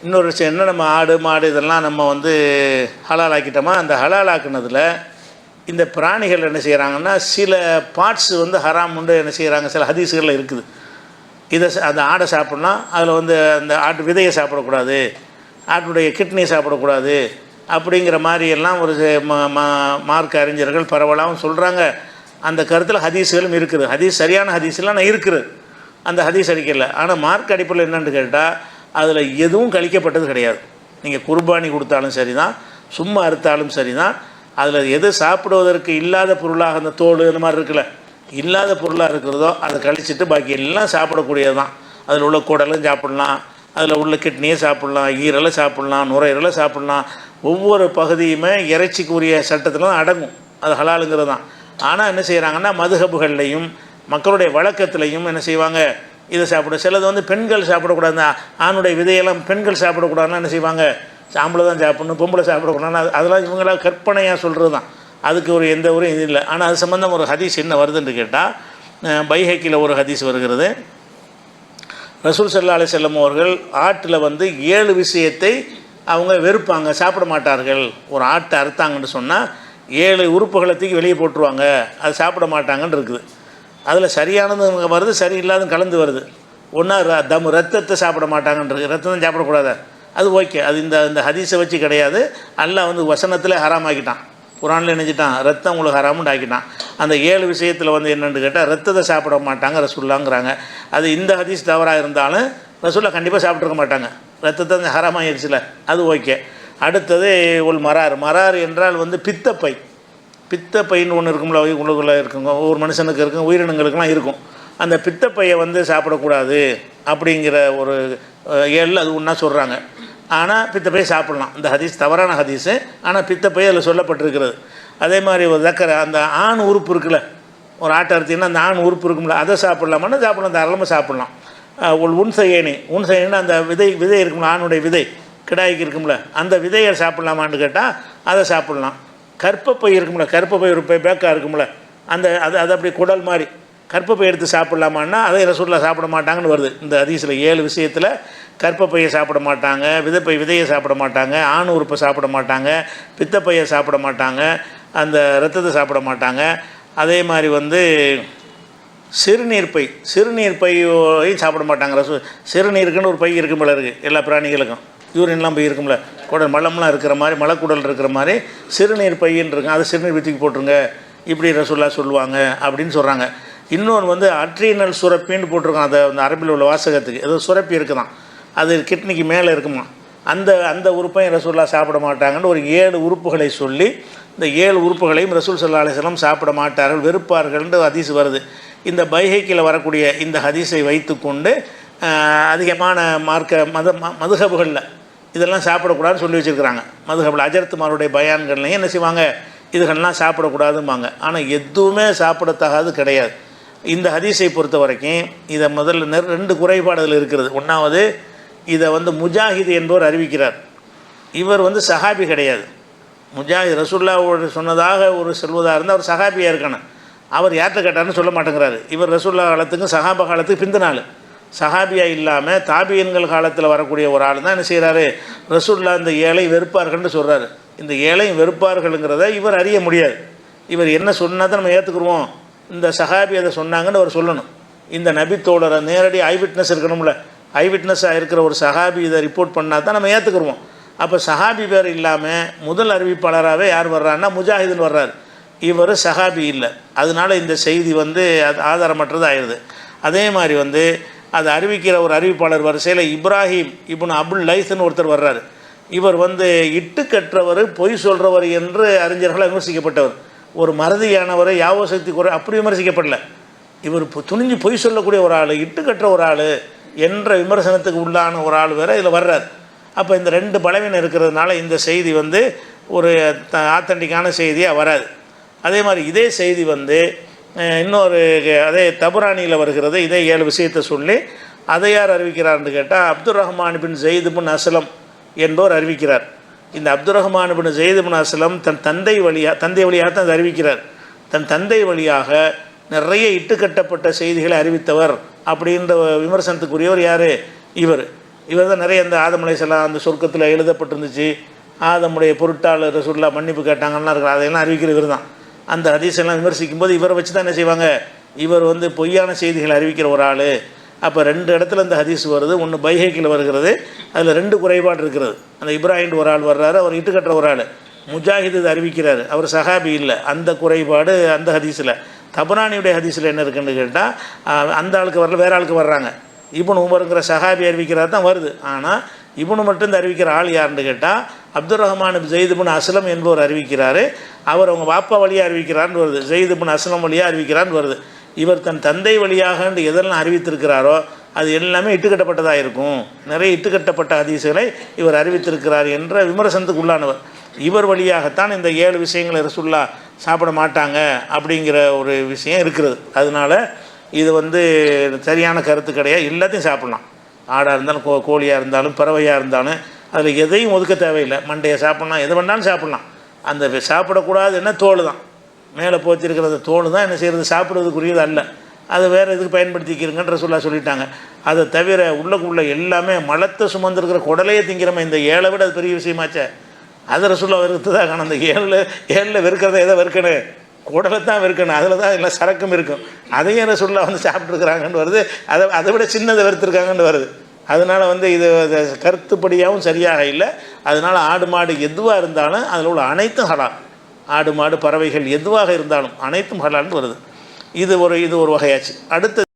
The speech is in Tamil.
இன்னொரு விஷயம் என்ன, நம்ம ஆடு மாடு இதெல்லாம் நம்ம வந்து ஹலால் ஆக்கிட்டோமா, அந்த ஹலால் ஆக்குனதில் இந்த பிராணிகள் என்ன செய்கிறாங்கன்னா சில பார்ட்ஸ் வந்து ஹராம் உண்டு என்ன செய்கிறாங்க, சில ஹதீஸுகளில் இருக்குது. இதை அந்த ஆடை சாப்பிட்லாம், அதில் வந்து அந்த ஆட்டு விதையை சாப்பிடக்கூடாது, ஆட்டுடைய கிட்னியை சாப்பிடக்கூடாது அப்படிங்கிற மாதிரி எல்லாம் ஒரு மார்க்க அறிஞர்கள் பரவலாகவும் சொல்கிறாங்க. அந்த கருத்தில் ஹதீஸுகளும் இருக்குது. ஹதீஸ் சரியான ஹதீஸ்லாம் நான் இருக்குது, அந்த ஹதீஸ் அடிக்கல. ஆனால் மார்க் அடிப்படையில் என்னென்னு கேட்டால் அதில் எதுவும் கழிக்கப்பட்டது கிடையாது. நீங்கள் குர்பானி கொடுத்தாலும் சரி தான், சும்மா அறுத்தாலும் சரி தான், அதில் எது சாப்பிடுவதற்கு இல்லாத பொருளாக அந்த தோல் இந்த மாதிரி இருக்குல்ல, இல்லாத பொருளாக இருக்கிறதோ அதை கழிச்சிட்டு பாக்கி எல்லாம் சாப்பிடக்கூடியது தான். அதில் உள்ள குடலும் சாப்பிட்லாம், அதில் உள்ள கிட்னியை சாப்பிட்லாம், ஈரலை சாப்பிட்லாம், நுரையீரலை சாப்பிட்லாம். ஒவ்வொரு பகுதியுமே இறைச்சிக்குரிய சட்டத்தில் தான் அடங்கும், அது ஹலாலுங்கிறது தான். ஆனால் என்ன செய்கிறாங்கன்னா மதுஹபுகள்லையும் மக்களுடைய வழக்கத்துலையும் என்ன செய்வாங்க, இதை சாப்பிட சிலது வந்து பெண்கள் சாப்பிடக்கூடாது, ஆணுடைய விதையெல்லாம் பெண்கள் சாப்பிடக்கூடாதுன்னா என்ன செய்வாங்க, ஆம்பளை தான் சாப்பிடணும், பொம்பளை சாப்பிடக்கூடாதுன்னு அதெல்லாம் இவங்களாம் கற்பனையாக சொல்கிறது தான். அதுக்கு ஒரு எந்த ஒரு இது இல்லை. ஆனால் அது சம்மந்தம் ஒரு ஹதீஸ் என்ன வருதுன்னு கேட்டால், பைஹக்கியில் ஒரு ஹதீஸ் வருகிறது. ரசூல் ஸல்லல்லாஹு அலைஹி வஸல்லம் அவர்கள் ஆட்டில் வந்து 7 விஷயத்தை அவங்க வெறுப்பாங்க, சாப்பிட மாட்டார்கள். ஒரு ஆட்டை அறுத்தாங்கன்னு சொன்னால் 7 உறுப்புகளை தூக்கி வெளியே போட்டுருவாங்க, அது சாப்பிட மாட்டாங்கன்னு இருக்குது. அதில் சரியானது வருது, சரியில்லாத கலந்து வருது. ஒன்றா ரத்தத்தை சாப்பிட மாட்டாங்கன்றது, ரத்தம் தான் சாப்பிடக்கூடாது, அது ஓகே, அது இந்த ஹதீஸை வச்சு கிடையாது. அல்லாஹ் வந்து வசனத்தில் ஹராமாக்கிட்டான், குரானில் நினைச்சிட்டான் ரத்தம் உங்களுக்கு ஹராமுன்னு ஆக்கிட்டான். அந்த 7 விஷயத்தில் வந்து என்னென்னு கேட்டால் ரத்தத்தை சாப்பிட மாட்டாங்க ரசூலுல்லாங்கிறாங்க. அது இந்த ஹதீஸ் தவறாக இருந்தாலும் ரசூலுல்லாஹ் கண்டிப்பாக சாப்பிட்ருக்க மாட்டாங்க, ரத்தத்தை அந்த ஹராமாகிடுச்சுல, அது ஓகே. அடுத்தது மரார் என்றால் வந்து பித்தப்பை, பித்தப்பைன்னு ஒன்று இருக்கும்ல, உங்களுக்குள்ளே இருக்குங்க, ஒவ்வொரு மனுஷனுக்கு இருக்கும், உயிரினங்களுக்கெல்லாம் இருக்கும். அந்த பித்தப்பையை வந்து சாப்பிடக்கூடாது அப்படிங்கிற ஒரு 7 அது ஒன்றா சொல்கிறாங்க. ஆனால் பித்தப்பையை சாப்பிட்லாம், இந்த ஹதீஸ் தவறான ஹதீஸு, ஆனால் பித்தப்பை அதில் சொல்லப்பட்டிருக்கிறது. அதே மாதிரி ஒரு அந்த ஆண் உறுப்பு இருக்குல்ல, ஒரு ஆட்டை அறுத்திங்கன்னா அந்த ஆண் உறுப்பு இருக்கும்ல, அதை சாப்பிட்லாமான்னா சாப்பிட்லாம், தாராளமாக சாப்பிட்லாம். ஒரு உன்சையேனி அந்த விதை இருக்கும்ல, ஆணுடைய விதை கிடாய்க்கு இருக்கும்ல, அந்த விதையை சாப்பிட்லாமான்னு கேட்டால் அதை சாப்பிட்லாம். கற்பப்பை இருக்கும்ல, கற்பப்பை ஒரு பேக்காக இருக்கும்ல, அது அப்படி குடல் மாதிரி கற்பப்பை எடுத்து சாப்பிட்லாமான்னா அதை ரசூலுல்லாஹ் சாப்பிட மாட்டாங்கன்னு வருது இந்த ஹதீஸில். 7 விஷயத்தில் கற்பப்பையை சாப்பிட மாட்டாங்க, விதையை சாப்பிட மாட்டாங்க, ஆண் உறுப்பை சாப்பிட மாட்டாங்க, பித்தப்பையை சாப்பிட மாட்டாங்க, அந்த இரத்தத்தை சாப்பிட மாட்டாங்க. அதே மாதிரி வந்து சிறுநீர்ப்பையும் சாப்பிட மாட்டாங்க. சிறுநீருக்குன்னு ஒரு பை இருக்கும் போல இருக்குது எல்லா பிராணிகளுக்கும், யூரின்லாம் போய் இருக்கும்ல, குடல் மலம்லாம் இருக்கிற மாதிரி, மலக்குடல் இருக்கிற மாதிரி சிறுநீர் பையின்னு இருக்கும், அதை சிறுநீர் வித்திக்கு போட்டுருங்க இப்படி ரசூலுல்லாஹ் சொல்லுவாங்க அப்படின்னு சொல்கிறாங்க. இன்னொன்று வந்து அட்ரீனல் சுரப்பின்னு போட்டிருக்கோம், அந்த அரபியில் உள்ள வாசகத்துக்கு ஏதோ சுரப்பி இருக்குதான், அது கிட்னிக்கு மேலே இருக்குமா, அந்த உறுப்பையும் ரசூலுல்லாஹ் சாப்பிட மாட்டாங்கன்னு ஒரு 7 உறுப்புகளை சொல்லி, இந்த 7 உறுப்புகளையும் ரசூல் ஸல்லல்லாஹு அலைஹி வஸல்லம் சாப்பிட மாட்டார்கள், வெறுப்பார்கள்னு ஹதீஸ் வருது. இந்த பைஹக்கியில் வரக்கூடிய இந்த ஹதீஸை வைத்து கொண்டு அதிகமான மதுஹபுகளில் இதெல்லாம் சாப்பிடக்கூடாதுன்னு சொல்லி வச்சுருக்கிறாங்க. மதுஹபில் அஜர்த்துமாருடைய பயான்கள்லையும் என்ன செய்வாங்க, இதுகள்லாம் சாப்பிடக்கூடாதும்பாங்க. ஆனால் எதுவுமே சாப்பிடத்தகாது கிடையாது. இந்த ஹதீஸை பொறுத்த வரைக்கும் இதை முதல்ல 2 குறைபாடுகள் இருக்கிறது. ஒன்றாவது, இதை வந்து முஜாஹித் என்பவர் அறிவிக்கிறார், இவர் வந்து சஹாபி கிடையாது. முஜாஹித் ரசூலுல்லாஹ் சொன்னதாக ஒரு சொல்வதாக இருந்தால் அவர் சஹாபியாக இருக்கணும், அவர் யார்கிட்ட கேட்டார்னு சொல்ல மாட்டேங்கிறாரு. இவர் ரசூலுல்லாஹ் காலத்துக்கும் சஹாபா காலத்துக்கு பிந்தினாள், சஹாபியாக இல்லாமல் தாபியன்கள் காலத்தில் வரக்கூடிய ஒரு ஆள் தான் என்ன செய்கிறாரு, ரசூலுல்லாஹ் இந்த 7 வெறுப்பார்கள்னு சொல்கிறாரு. இந்த 7 வெறுப்பார்கள்ங்கிறத இவர் அறிய முடியாது. இவர் என்ன சொன்னால் தான் நம்ம ஏற்றுக்குருவோம், இந்த சஹாபி அதை சொன்னாங்கன்னு அவர் சொல்லணும். இந்த நபி தோழரை நேரடி ஐவிட்னஸ் இருக்கணும்ல, ஐவிட்னஸாக இருக்கிற ஒரு சஹாபி இதை ரிப்போர்ட் பண்ணால் தான் நம்ம ஏற்றுக்குருவோம். அப்போ சஹாபி பேர் இல்லாமல் முதல் அறிவிப்பாளராகவே யார் வர்றாருன்னா முஜாஹிதுன்னு வர்றார், இவர் சஹாபி இல்லை. அதனால் இந்த செய்தி வந்து அது ஆதாரமற்றது ஆயிடுது. அதே மாதிரி வந்து அதை அறிவிக்கிற ஒரு அறிவிப்பாளர் வரிசையில் இப்ராஹிம் இப்னு அபுல் லைஸ்ன்னு ஒருத்தர் வர்றாரு. இவர் வந்து இட்டுக்கற்றவர், பொய் சொல்கிறவர் என்று அறிஞர்களால் விமர்சிக்கப்பட்டவர். ஒரு மறதியானவரை யாவோ சக்தி குறை அப்படி விமர்சிக்கப்படல, இவர் துணிஞ்சு பொய் சொல்லக்கூடிய ஒரு ஆள், இட்டுக்கற்ற ஒரு ஆள் என்ற விமர்சனத்துக்கு உள்ளான ஒரு ஆள் வேறு இதில் வர்றார். அப்போ இந்த 2 பலவீனம் இருக்கிறதுனால இந்த செய்தி வந்து ஒரு ஆத்தன்டிக்கான செய்தியாக வராது. அதே மாதிரி இதே செய்தி வந்து இன்னொரு அதே தபுரானியில் வருகிறது. இதே 7 விஷயத்தை சொல்லி அதை யார் அறிவிக்கிறார்னு கேட்டால் அப்துர் ரஹ்மான் பின் ஜெயித் பின் அஸ்லம் என்பவர் அறிவிக்கிறார். இந்த அப்துர் ரஹ்மான் பின் ஜெயித் பின் அஸ்லம் தன் தந்தை வழியாக தான் அதை அறிவிக்கிறார். தன் தந்தை வழியாக நிறைய இட்டுக்கட்டப்பட்ட செய்திகளை அறிவித்தவர் அப்படின்ற விமர்சனத்துக்குரியவர் யார், இவர். இவர் தான் நிறைய இந்த ஆதம் அலைஹிஸ்ஸலாம் அந்த சொர்க்கத்தில் எழுதப்பட்டிருந்துச்சு, ஆதமுடைய பொருட்டால் ரசூலுல்லாஹ் மன்னிப்பு கேட்டாங்கன்னா இருக்கிற அதையெல்லாம் அறிவிக்கிற இவர் தான். அந்த ஹதீஸெல்லாம் விமர்சிக்கும் போது இவரை வச்சு தான் என்ன செய்வாங்க, இவர் வந்து பொய்யான செய்திகளை அறிவிக்கிற ஒரு ஆள். அப்போ 2 இடத்துல இந்த ஹதீஸ் வருது. ஒன்று பைஹக்கியில் வருகிறது, அதில் 2 குறைபாடு இருக்கிறது. அந்த இப்ராஹிம் ஒரு ஆள் வர்றாரு, அவர் இட்டுக்கட்டுற ஒரு ஆள். முஜாஹித் இது அறிவிக்கிறார், அவர் சஹாபி இல்லை. அந்த குறைபாடு அந்த ஹதீஸில். தபரானியுடைய ஹதீஸில் என்ன இருக்குன்னு கேட்டால், அந்த ஆளுக்கு வரல, வேறு ஆளுக்கு வர்றாங்க. இப்னு உமருங்கிற சஹாபி அறிவிக்கிறார் தான் வருது. ஆனால் இப்னு மட்டும் இந்த அறிவிக்கிற ஆள் யாருன்னு கேட்டால், அப்துல் ரஹ்மான் ஜெயித் இப்னு அஸ்லம் என்பவர் அறிவிக்கிறார். அவர் அவங்க வாப்பா வழியாக அறிவிக்கிறார்னு வருது, ஜெயித் இப்னு அஸ்லம் வழியாக அறிவிக்கிறான்னு வருது. இவர் தன் தந்தை வழியாக எதெல்லாம் அறிவித்திருக்கிறாரோ அது எல்லாமே இட்டுக்கட்டப்பட்டதாக இருக்கும். நிறைய இட்டுக்கட்டப்பட்ட ஹதீஸுகளை இவர் அறிவித்திருக்கிறார் என்ற விமர்சனத்துக்கு உள்ளானவர். இவர் வழியாகத்தான் இந்த 7 விஷயங்களை ரசூலுல்லாஹ் சாப்பிட மாட்டாங்க அப்படிங்கிற ஒரு விஷயம் இருக்கிறது. அதனால் இது வந்து சரியான கருத்து கிடையாது. எல்லாத்தையும் சாப்பிட்லாம். ஆடாக இருந்தாலும், கோழியாக இருந்தாலும், பறவையாக இருந்தாலும், அதில் எதையும் ஒதுக்க தேவையில்லை. மண்டையை சாப்பிட்லாம், எது வேணாலும் சாப்பிட்லாம். அந்த சாப்பிடக்கூடாதுன்னா தோல் தான், மேலே போச்சிருக்கிற அந்த தோல் தான் என்ன செய்கிறது, சாப்பிட்றதுக்குரியது அல்ல. அதை வேறு இதுக்கு பயன்படுத்திக்கிறங்கன்ற சொல்லிட்டாங்க. அதை தவிர உள்ளுக்குள்ளே எல்லாமே மலத்தை சுமந்துருக்கிற குடலையே திங்கிறமே. இந்த 7 விட அது பெரிய விஷயமாச்சே. அதை ரசூலுல்லாஹ் வெறுத்து தான் காணும். அந்த 7 வெறுக்கிறத எதை வெறுக்கணும், குடலை தான் வெறுக்கணும். அதில் தான் எல்லாம் சரக்கும் இருக்கும். அதையும் ரசூலுல்லாஹ் வந்து சாப்பிட்ருக்குறாங்கன்னு வருது. அதை விட சின்னதை வெறுத்துருக்காங்கன்னு வருது. அதனால் வந்து இது கருத்துப்படியாகவும் சரியாக இல்லை. அதனால் ஆடு மாடு எதுவாக இருந்தாலும் அதில் உள்ள அனைத்தும் ஹலால். ஆடு மாடு பறவைகள் எதுவாக இருந்தாலும் அனைத்தும் ஹலால்னு வருது. இது ஒரு வகையாச்சு. அடுத்து